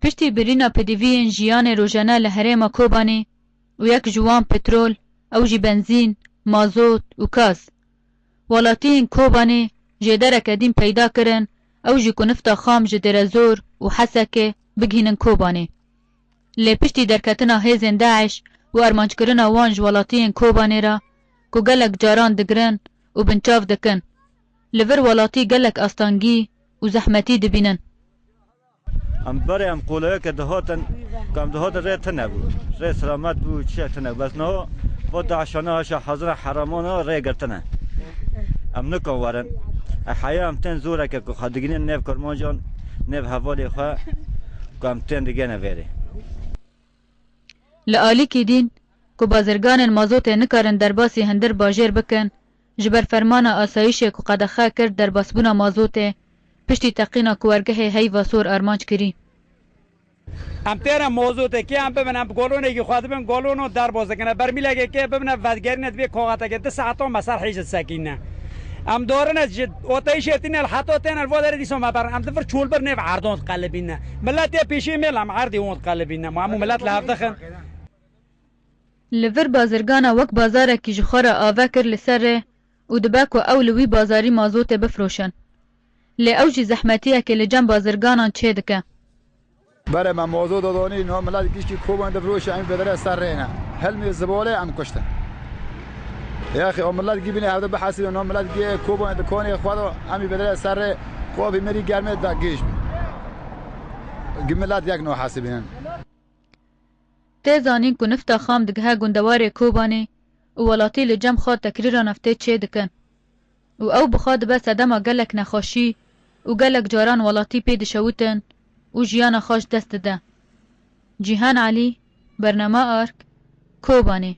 پشتی برینا پدیوین جیان روژانه لحریم کوبانی و یک جوان پترول او جی بنزین، مازوت و کاز. ولاتین کوبانی جدر کدیم پیدا کرن او جی کنفتا خام جدر زور و حسکه بگینن کوبانی. لی پشتی درکتنا هیزن داعش و ارمانج کرنا وانج ولاتین کوبانی را که گلک جاران دگرن و بنچاف دکن. لور ولاتی گلک استانگی و زحمتی دبینن. ام برای ام قولایی که دهاتن ری تنبود ری سلامت بود چه تنبود بس نه و داعشانه هاشا حضر حرامانه ری گرتنه ام نکن ورن حیا ام تن زوره که خدگینه نف کرمان جان نف حوالی خواه که ام تن دیگه نویره لآلی کی دین که بازرگان مازوت نکارن در باسی هندر باجر بکن جبر فرمان آسایش که قدخه کرد در باسبونا مازوت پشتی تقینا کوارگه هی واسور ارمانج کری. ام تیرا موضوعه که ام ببینم گلونه که خواهد ببین گلونو در بازه کنه برمیلگه که ببینم ودگری ندوی کوغاتا که 2 ساعتون مسار حیشت سکینه ام دورن از جد اوتایشتین الحطو تین الوادر دیسون مبرن ام دفر چول بر نف عردون قلبینه ملت یا پیشی میل ام عردی اون قلبینه مامو ملت لحفظخن لور بازرگانا وک بازاره که جخورا آوه کر لسره و دباکو اولوی بازاری مازوت بفروشن. لی اوجی زحمتیه که لجن بازرگانان چه دکه؟ برای من موضوع دادانی نه ملت کیش کی کوبان دفروش ام بدره سر رینه حلمی زباله ام کشته یا اخی ملت کی بینه هذا بحثی نه ملت کی کوبان دکانی خدا ام بدره سر خوابی مری گرمه داگیش ملت یک نوع حاسبین تزانین کو نفتا خام دگه گندوار کوبانی و ولاتی لجم خود تکریر نفته چه دکن و او بخواد بس ادما گلک نخوشی و گلک جاران ولاتی پید شوتن و جیان خوش دست ده. جیهان علی برنامه آرک کوبانی